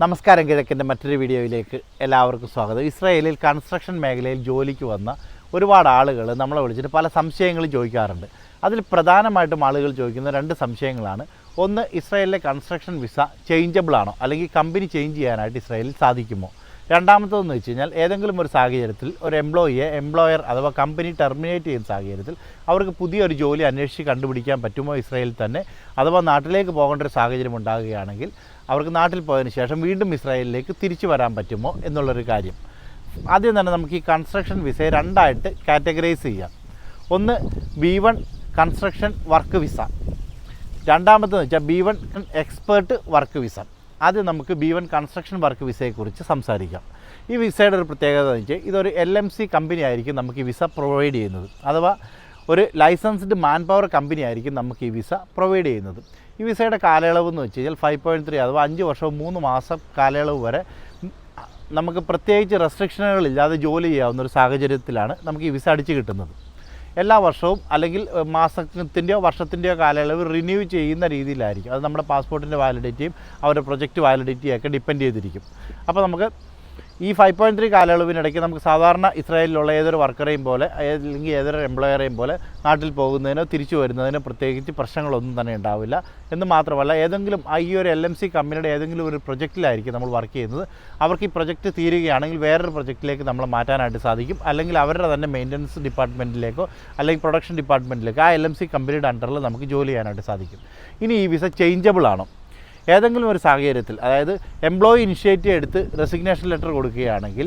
നമസ്കാരം. കിഴക്കിൻ്റെ മറ്റൊരു വീഡിയോയിലേക്ക് എല്ലാവർക്കും സ്വാഗതം. ഇസ്രായേലിൽ കൺസ്ട്രക്ഷൻ മേഖലയിൽ ജോലിക്ക് വന്ന ഒരുപാട് ആളുകൾ നമ്മളെ വിളിച്ചിട്ട് പല സംശയങ്ങളും ചോദിക്കാറുണ്ട്. അതിൽ പ്രധാനമായിട്ടും ആളുകൾ ചോദിക്കുന്ന രണ്ട് സംശയങ്ങളാണ്. ഒന്ന്, ഇസ്രായേലിലെ കൺസ്ട്രക്ഷൻ വിസ ചേഞ്ചബിൾ ആണോ, അല്ലെങ്കിൽ കമ്പനി ചേഞ്ച് ചെയ്യാനായിട്ട് ഇസ്രായേലിൽ സാധിക്കുമോ. രണ്ടാമത്തതെന്ന് വെച്ച് കഴിഞ്ഞാൽ ഏതെങ്കിലും ഒരു സാഹചര്യത്തിൽ ഒരു എംപ്ലോയർ അഥവാ കമ്പനി ടെർമിനേറ്റ് ചെയ്യുന്ന സാഹചര്യത്തിൽ അവർക്ക് പുതിയൊരു ജോലി അന്വേഷിച്ച് കണ്ടുപിടിക്കാൻ പറ്റുമോ ഇസ്രായേലിൽ തന്നെ, അഥവാ നാട്ടിലേക്ക് പോകേണ്ട ഒരു സാഹചര്യം ഉണ്ടാകുകയാണെങ്കിൽ അവർക്ക് നാട്ടിൽ പോയതിന് ശേഷം വീണ്ടും ഇസ്രായേലിലേക്ക് തിരിച്ചു വരാൻ പറ്റുമോ എന്നുള്ളൊരു കാര്യം. ആദ്യം തന്നെ നമുക്ക് ഈ കൺസ്ട്രക്ഷൻ വിസയെ രണ്ടായിട്ട് കാറ്റഗറൈസ് ചെയ്യാം. ഒന്ന്, B1 കൺസ്ട്രക്ഷൻ വർക്ക് വിസ. രണ്ടാമത്തെന്ന് വെച്ചാൽ B1 എക്സ്പേർട്ട് വർക്ക് വിസ. ആദ്യം നമുക്ക് B1 കൺസ്ട്രക്ഷൻ വർക്ക് വിസയെക്കുറിച്ച് സംസാരിക്കാം. ഈ വിസയുടെ ഒരു പ്രത്യേകത എന്ന് വെച്ചാൽ ഇതൊരു LMC കമ്പനി ആയിരിക്കും നമുക്ക് ഈ വിസ പ്രൊവൈഡ് ചെയ്യുന്നത്, അഥവാ ഒരു ലൈസൻസ്ഡ് മാൻ പവർ കമ്പനി ആയിരിക്കും നമുക്ക് ഈ വിസ പ്രൊവൈഡ് ചെയ്യുന്നത്. ഈ വിസയുടെ കാലയളവ് എന്ന് വെച്ച് കഴിഞ്ഞാൽ 5.3 അഥവാ 5 വർഷവും 3 മാസം കാലയളവ് വരെ നമുക്ക് പ്രത്യേകിച്ച് റെസ്ട്രിക്ഷനുകളില്ലാതെ ജോലി ചെയ്യാവുന്ന ഒരു സാഹചര്യത്തിലാണ് നമുക്ക് ഈ വിസ അടിച്ചു കിട്ടുന്നത്. എല്ലാ വർഷവും അല്ലെങ്കിൽ മാസത്തിൻ്റെയോ വർഷത്തിൻ്റെയോ കാലയളവ് റിന്യൂ ചെയ്യുന്ന രീതിയിലായിരിക്കും. അത് നമ്മുടെ പാസ്പോർട്ടിൻ്റെ വാലിഡിറ്റിയും അവരുടെ പ്രൊജക്റ്റ് വാലിഡിറ്റിയും ഒക്കെ ഡിപ്പെൻഡ് ചെയ്തിരിക്കും. അപ്പോൾ നമുക്ക് ഈ 5.3 കാലയളവിനിടയ്ക്ക് നമുക്ക് സാധാരണ ഇസ്രായേലിലുള്ള ഏതൊരു വർക്കറേയും പോലെ അല്ലെങ്കിൽ ഏതൊരു എംപ്ലോയറേയും പോലെ നാട്ടിൽ പോകുന്നതിനോ തിരിച്ചു വരുന്നതിനോ പ്രത്യേകിച്ച് പ്രശ്നങ്ങളൊന്നും തന്നെ ഉണ്ടാവില്ല. എന്ന് മാത്രമല്ല, ഏതെങ്കിലും ഈ ഒരു LMC കമ്പനിയുടെ ഏതെങ്കിലും ഒരു പ്രൊജക്റ്റിലായിരിക്കും നമ്മൾ വർക്ക് ചെയ്യുന്നത്. അവർക്ക് ഈ പ്രൊജക്റ്റ് തീരുകയാണെങ്കിൽ വേറൊരു പ്രൊജക്റ്റിലേക്ക് നമ്മൾ മാറ്റാനായിട്ട് സാധിക്കും, അല്ലെങ്കിൽ അവരുടെ തന്നെ മെയിൻ്റനൻസ് ഡിപ്പാർട്ട്മെൻറ്റിലേക്കോ അല്ലെങ്കിൽ പ്രൊഡക്ഷൻ ഡിപ്പാർട്ട്മെൻറ്റിലേക്കോ ആ LMC കമ്പനിയുടെ അണ്ടറിൽ നമുക്ക് ജോലി ചെയ്യാനായിട്ട് സാധിക്കും. ഇനി ഈ വിസ ചേഞ്ചബിൾ ആണോ? ഏതെങ്കിലും ഒരു സാഹചര്യത്തിൽ, അതായത് എംപ്ലോയി ഇനിഷ്യേറ്റീവ് എടുത്ത് റെസിഗ്നേഷൻ ലെറ്റർ കൊടുക്കുകയാണെങ്കിൽ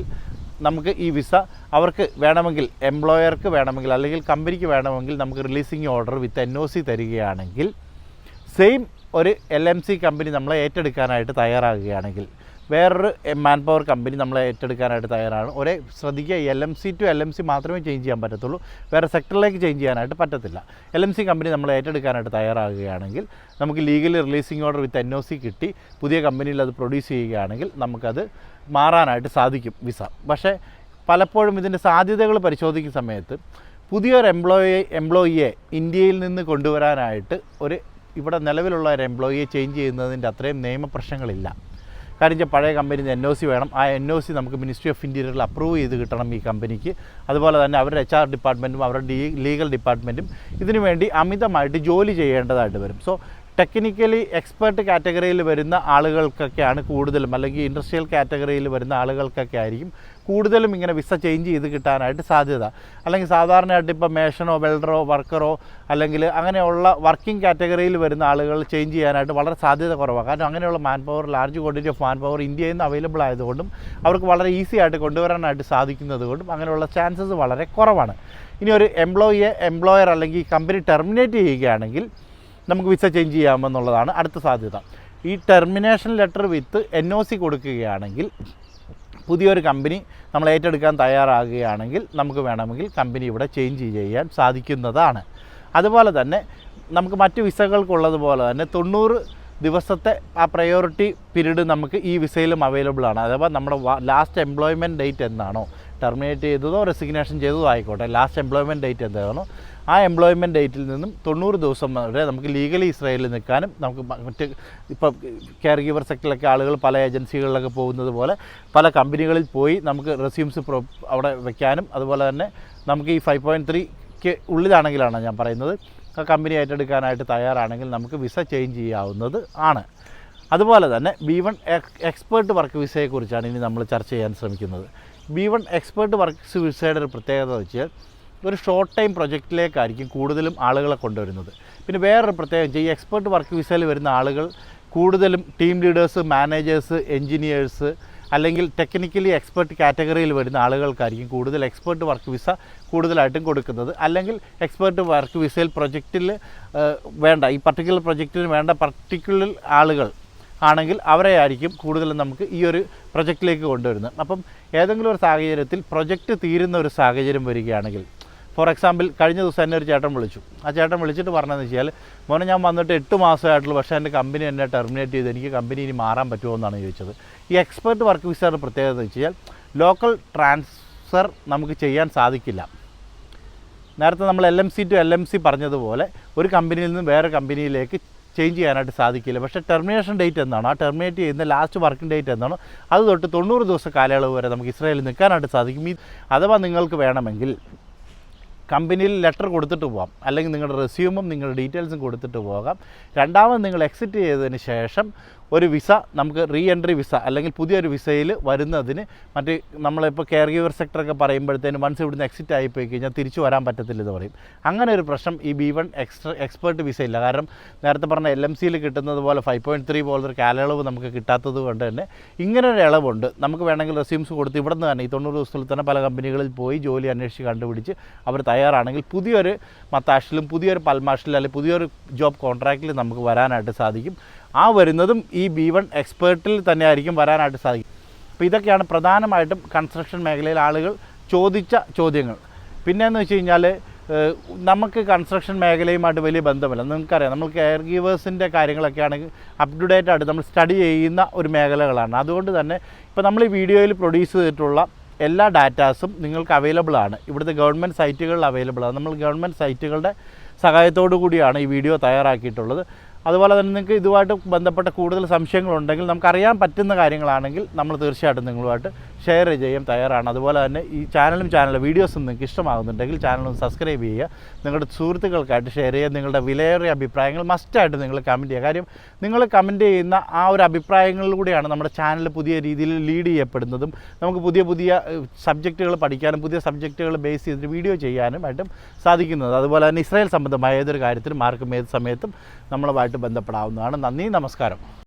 നമുക്ക് ഈ വിസ അവർക്ക് വേണമെങ്കിൽ, എംപ്ലോയർക്ക് വേണമെങ്കിൽ അല്ലെങ്കിൽ കമ്പനിക്ക് വേണമെങ്കിൽ നമുക്ക് റിലീസിങ് ഓർഡർ വിത്ത് NOC തരികയാണെങ്കിൽ, സെയിം ഒരു LMC കമ്പനി നമ്മളെ ഏറ്റെടുക്കാനായിട്ട് തയ്യാറാകുകയാണെങ്കിൽ, വേറൊരു മാൻ പവർ കമ്പനി നമ്മളെ ഏറ്റെടുക്കാനായിട്ട് തയ്യാറാണ്. ശ്രദ്ധിക്കുക, LMC to LMC മാത്രമേ ചേഞ്ച് ചെയ്യാൻ പറ്റത്തുള്ളൂ, വേറെ സെക്ടറിലേക്ക് ചേഞ്ച് ചെയ്യാനായിട്ട് പറ്റത്തില്ല. LMC കമ്പനി നമ്മളെ ഏറ്റെടുക്കാനായിട്ട് തയ്യാറാകുകയാണെങ്കിൽ നമുക്ക് ലീഗലി റിലീസിങ് ഓർഡർ വിത്ത് NOC കിട്ടി പുതിയ കമ്പനിയിൽ അത് പ്രൊഡ്യൂസ് ചെയ്യുകയാണെങ്കിൽ നമുക്കത് മാറാനായിട്ട് സാധിക്കും വിസ. പക്ഷേ പലപ്പോഴും ഇതിൻ്റെ സാധ്യതകൾ പരിശോധിക്കുന്ന സമയത്ത് പുതിയൊരു എംപ്ലോയിയെ ഇന്ത്യയിൽ നിന്ന് കൊണ്ടുവരാനായിട്ട് ഇവിടെ നിലവിലുള്ള ഒരു എംപ്ലോയിയെ ചേഞ്ച് ചെയ്യുന്നതിൻ്റെ അത്രയും നിയമപ്രശ്നങ്ങളില്ല. കാര്യം പഴയ കമ്പനിയിൽ NOC വേണം. ആ NOC നമുക്ക് മിനിസ്ട്രി ഓഫ് ഇൻറ്റീരിയറിൽ അപ്രൂവ് ചെയ്ത് കിട്ടണം ഈ കമ്പനിക്ക്. അതുപോലെ തന്നെ അവരുടെ HR ഡിപ്പാർട്ട്മെൻറ്റും അവരുടെ ലീഗൽ ഡിപ്പാർട്ട്മെൻറ്റും ഇതിനു വേണ്ടി അമിതമായിട്ട് ജോലി ചെയ്യേണ്ടതായിട്ട് വരും. സോ ടെക്നിക്കലി എക്സ്പേർട്ട് കാറ്റഗറിയിൽ വരുന്ന ആളുകൾക്കൊക്കെയാണ് കൂടുതലും, അല്ലെങ്കിൽ ഇൻഡസ്ട്രിയൽ കാറ്റഗറിയിൽ വരുന്ന ആളുകൾക്കൊക്കെ ആയിരിക്കും കൂടുതലും ഇങ്ങനെ വിസ ചേഞ്ച് ചെയ്ത് കിട്ടാനായിട്ട് സാധ്യത. അല്ലെങ്കിൽ സാധാരണയായിട്ട് ഇപ്പോൾ മേഷനോ വെൽഡറോ വർക്കറോ അല്ലെങ്കിൽ അങ്ങനെയുള്ള വർക്കിംഗ് കാറ്റഗറിയിൽ വരുന്ന ആളുകൾ ചേഞ്ച് ചെയ്യാനായിട്ട് വളരെ സാധ്യത കുറവാണ്. കാരണം അങ്ങനെയുള്ള man power, large quantity of man power ഇന്ത്യയിൽ നിന്ന് അവൈലബിൾ ആയതുകൊണ്ടും അവർക്ക് വളരെ ഈസി ആയിട്ട് കൊണ്ടുവരാനായിട്ട് സാധിക്കുന്നത് കൊണ്ടും അങ്ങനെയുള്ള ചാൻസസ് വളരെ കുറവാണ്. ഇനി ഒരു എംപ്ലോയർ അല്ലെങ്കിൽ കമ്പനി ടെർമിനേറ്റ് ചെയ്യുകയാണെങ്കിൽ നമുക്ക് വിസ ചേഞ്ച് ചെയ്യാമെന്നുള്ളതാണ് അടുത്ത സാധ്യത. ഈ ടെർമിനേഷൻ ലെറ്റർ വിത്ത് NOC കൊടുക്കുകയാണെങ്കിൽ, പുതിയൊരു കമ്പനി നമ്മൾ ഏറ്റെടുക്കാൻ തയ്യാറാകുകയാണെങ്കിൽ നമുക്ക് വേണമെങ്കിൽ കമ്പനി ഇവിടെ ചേഞ്ച് ചെയ്യാൻ സാധിക്കുന്നതാണ്. അതുപോലെ തന്നെ നമുക്ക് മറ്റ് വിസകൾക്കുള്ളതുപോലെ തന്നെ 90 ദിവസത്തെ ആ പ്രയോറിറ്റി പീരീഡ് നമുക്ക് ഈ വിസയിലും അവൈലബിൾ ആണ്. അഥവാ നമ്മുടെ ലാസ്റ്റ് എംപ്ലോയ്മെൻറ്റ് ഡേറ്റ് എന്താണോ, ടെർമിനേറ്റ് ചെയ്തതോ റെസിഗ്നേഷൻ ചെയ്തതോ ആയിക്കോട്ടെ, ലാസ്റ്റ് എംപ്ലോയ്മെൻറ്റ് ഡേറ്റ് എന്താണോ ആ എംപ്ലോയ്മെൻറ്റ് ഡേറ്റിൽ നിന്നും 90 ദിവസം വരെ നമുക്ക് ലീഗലി ഇസ്രായേലിൽ നിൽക്കാനും, നമുക്ക് മറ്റ് ഇപ്പോൾ കെയർ ഗിവർ സെക്ടറിലൊക്കെ ആളുകൾ പല ഏജൻസികളിലൊക്കെ പോകുന്നത് പോലെ പല കമ്പനികളിൽ പോയി നമുക്ക് റെസ്യൂംസ് അവിടെ വയ്ക്കാനും, അതുപോലെ തന്നെ നമുക്ക് ഈ 5.3 ഉള്ളിലാണെങ്കിലാണ് ഞാൻ പറയുന്നത്, ആ കമ്പനി ഏറ്റെടുക്കാനായിട്ട് തയ്യാറാണെങ്കിൽ നമുക്ക് വിസ ചേഞ്ച് ചെയ്യാവുന്നത് ആണ്. അതുപോലെ തന്നെ B1 എക്സ്പേർട്ട് വർക്ക് വിസയെക്കുറിച്ചാണ് ഇനി നമ്മൾ ചർച്ച ചെയ്യാൻ ശ്രമിക്കുന്നത്. B1 എക്സ്പേർട്ട് വർക്ക് വിസയുടെ ഒരു പ്രത്യേകത വെച്ചാൽ ഒരു ഷോർട്ട് ടൈം പ്രൊജക്റ്റിലേക്കായിരിക്കും കൂടുതലും ആളുകളെ കൊണ്ടുവരുന്നത്. പിന്നെ വേറൊരു പ്രത്യേകം, ഈ എക്സ്പേർട്ട് വർക്ക് വിസയിൽ വരുന്ന ആളുകൾ കൂടുതലും ടീം ലീഡേഴ്സ്, മാനേജേഴ്സ്, എൻജിനീയേഴ്സ് അല്ലെങ്കിൽ ടെക്നിക്കലി എക്സ്പേർട്ട് കാറ്റഗറിയിൽ വരുന്ന ആളുകൾക്കായിരിക്കും കൂടുതൽ എക്സ്പേർട്ട് വർക്ക് വിസ കൂടുതലായിട്ടും കൊടുക്കുന്നത്. അല്ലെങ്കിൽ എക്സ്പേർട്ട് വർക്ക് വിസയിൽ പ്രൊജക്റ്റിൽ വേണ്ട, ഈ പർട്ടിക്കുലർ പ്രൊജക്റ്റിന് വേണ്ട പർട്ടിക്കുലർ ആളുകൾ ആണെങ്കിൽ അവരെ ആയിരിക്കും കൂടുതലും നമുക്ക് ഈ ഒരു പ്രൊജക്റ്റിലേക്ക് കൊണ്ടുവരുന്നത്. അപ്പം ഏതെങ്കിലും ഒരു സാഹചര്യത്തിൽ പ്രൊജക്റ്റ് തീരുന്ന ഒരു സാഹചര്യം വരികയാണെങ്കിൽ, ഫോർ എക്സാമ്പിൾ കഴിഞ്ഞ ദിവസം എന്നെ ഒരു ചേട്ടൻ വിളിച്ചു. ആ ചേട്ടൻ വിളിച്ചിട്ട് പറഞ്ഞതെന്ന് വെച്ചാൽ, മോനെ ഞാൻ വന്നിട്ട് 8 മാസമായിട്ടുള്ളൂ, പക്ഷേ എൻ്റെ കമ്പനി എന്നെ ടെർമിനേറ്റ് ചെയ്ത് എനിക്ക് കമ്പനി ഇനി മാറാൻ പറ്റുമോ എന്നാണ് ചോദിച്ചത്. ഈ എക്സ്പേർട്ട് വർക്ക് വിസയുടെ പ്രത്യേകത എന്ന് വെച്ച് കഴിഞ്ഞാൽ ലോക്കൽ ട്രാൻസ്ഫർ നമുക്ക് ചെയ്യാൻ സാധിക്കില്ല. നേരത്തെ നമ്മൾ LMC to LMC പറഞ്ഞതുപോലെ ഒരു കമ്പനിയിൽ നിന്ന് വേറെ കമ്പനിയിലേക്ക് ചേഞ്ച് ചെയ്യാനായിട്ട് സാധിക്കില്ല. പക്ഷേ ടെർമിനേഷൻ ഡേറ്റ് എന്നാണോ, ആ ടെർമിനേറ്റ് ചെയ്യുന്ന ലാസ്റ്റ് വർക്കിംഗ് ഡേറ്റ് എന്നാണോ, അത് തൊട്ട് 90 ദിവസ കാലയളവ് വരെ നമുക്ക് ഇസ്രായേലിൽ നിൽക്കാനായിട്ട് സാധിക്കും. അഥവാ നിങ്ങൾക്ക് വേണമെങ്കിൽ കമ്പനിയിൽ ലെറ്റർ കൊടുത്തിട്ട് പോകാം, അല്ലെങ്കിൽ നിങ്ങളുടെ റെസ്യൂമും നിങ്ങളുടെ ഡീറ്റെയിൽസും കൊടുത്തിട്ട് പോകാം. രണ്ടാമത് നിങ്ങൾ എക്സിറ്റ് ചെയ്തതിന് ശേഷം ഒരു വിസ, നമുക്ക് റീ എൻട്രി വിസ അല്ലെങ്കിൽ പുതിയൊരു വിസയിൽ വരുന്നതിന് മറ്റ് നമ്മളിപ്പോൾ കെയർ ഗീവർ സെക്ടറൊക്കെ പറയുമ്പോഴത്തേനും വൺസ് ഇവിടുന്ന് എക്സിറ്റ് ആയിപ്പോയി കഴിഞ്ഞാൽ തിരിച്ചു വരാൻ പറ്റത്തില്ലെന്ന് പറയും. അങ്ങനെ ഒരു പ്രശ്നം ഈ B1 എക്സ്പേർട്ട് വിസ ഇല്ല. കാരണം നേരത്തെ പറഞ്ഞ LMCയിൽ കിട്ടുന്നത് പോലെ 5.3 പോലൊരു കാലയളവ് നമുക്ക് കിട്ടാത്തത് കൊണ്ട് തന്നെ ഇങ്ങനെ ഒരു ഇളവുണ്ട്. നമുക്ക് വേണമെങ്കിൽ റെസ്യൂംസ് കൊടുത്ത് ഇവിടെ നിന്ന് തന്നെ ഈ 90 ദിവസത്തിൽ തന്നെ പല കമ്പനികളിൽ പോയി ജോലി അന്വേഷിച്ച് കണ്ടുപിടിച്ച് അവർ തയ്യാറാണെങ്കിൽ പുതിയൊരു മത്താഷിലും പുതിയൊരു പൽമാഷിലും അല്ലെങ്കിൽ പുതിയൊരു ജോബ് കോൺട്രാക്റ്റിൽ നമുക്ക് വരാനായിട്ട് സാധിക്കും. ആ വരുന്നതും ഈ B1 എക്സ്പേർട്ടിൽ തന്നെ ആയിരിക്കും വരാനായിട്ട് സാധിക്കും. അപ്പോൾ ഇതൊക്കെയാണ് പ്രധാനമായിട്ടും കൺസ്ട്രക്ഷൻ മേഖലയിൽ ആളുകൾ ചോദിച്ച ചോദ്യങ്ങൾ. പിന്നെയെന്ന് വെച്ച് കഴിഞ്ഞാൽ നമുക്ക് കൺസ്ട്രക്ഷൻ മേഖലയുമായിട്ട് വലിയ ബന്ധമില്ല. നിങ്ങൾക്കറിയാം, നമ്മൾ കെയർ ഗീവേഴ്സിൻ്റെ കാര്യങ്ങളൊക്കെ ആണെങ്കിൽ അപ് ടു ഡേറ്റ് ആയിട്ട് നമ്മൾ സ്റ്റഡി ചെയ്യുന്ന ഒരു മേഖലകളാണ്. അതുകൊണ്ട് തന്നെ ഇപ്പോൾ നമ്മൾ ഈ വീഡിയോയിൽ പ്രൊഡ്യൂസ് ചെയ്തിട്ടുള്ള എല്ലാ ഡാറ്റാസും നിങ്ങൾക്ക് അവൈലബിൾ ആണ്. ഇവിടുത്തെ ഗവൺമെൻറ് സൈറ്റുകളിൽ അവൈലബിൾ ആണ്. നമ്മൾ ഗവൺമെൻറ് സൈറ്റുകളുടെ സഹായത്തോടു കൂടിയാണ് ഈ വീഡിയോ തയ്യാറാക്കിയിട്ടുള്ളത്. അതുപോലെ തന്നെ നിങ്ങൾക്ക് ഇതുമായിട്ട് ബന്ധപ്പെട്ട കൂടുതൽ സംശയങ്ങളുണ്ടെങ്കിൽ, നമുക്കറിയാൻ പറ്റുന്ന കാര്യങ്ങളാണെങ്കിൽ നമ്മൾ തീർച്ചയായിട്ടും നിങ്ങളുമായിട്ട് ഷെയർ ചെയ്യാൻ തയ്യാറാണ്. അതുപോലെ തന്നെ ഈ ചാനൽ വീഡിയോസും നിങ്ങൾക്ക് ഇഷ്ടമാകുന്നുണ്ടെങ്കിൽ ചാനലും സബ്സ്ക്രൈബ് ചെയ്യുക, നിങ്ങളുടെ സുഹൃത്തുക്കൾക്കായിട്ട് ഷെയർ ചെയ്യുക. നിങ്ങളുടെ വിലയേറിയ അഭിപ്രായങ്ങൾ മസ്റ്റായിട്ട് നിങ്ങൾ കമൻറ്റ് ചെയ്യുക. കാര്യം നിങ്ങൾ കമൻറ്റ് ചെയ്യുന്ന ആ ഒരു അഭിപ്രായങ്ങളിലൂടെയാണ് നമ്മുടെ ചാനൽ പുതിയ രീതിയിൽ ലീഡ് ചെയ്യപ്പെടുന്നതും നമുക്ക് പുതിയ പുതിയ സബ്ജക്റ്റുകൾ പഠിക്കാനും പുതിയ സബ്ജക്റ്റുകൾ ബേസ് ചെയ്തിട്ട് വീഡിയോ ചെയ്യാനുമായിട്ടും സാധിക്കുന്നത്. അതുപോലെ തന്നെ ഇസ്രായേൽ സംബന്ധമായ ഏതൊരു കാര്യത്തിലും ആർക്കും ഏത് സമയത്തും നമ്മളുമായിട്ട് ബന്ധപ്പെടാവുന്നതാണ്. നന്ദി, നമസ്കാരം.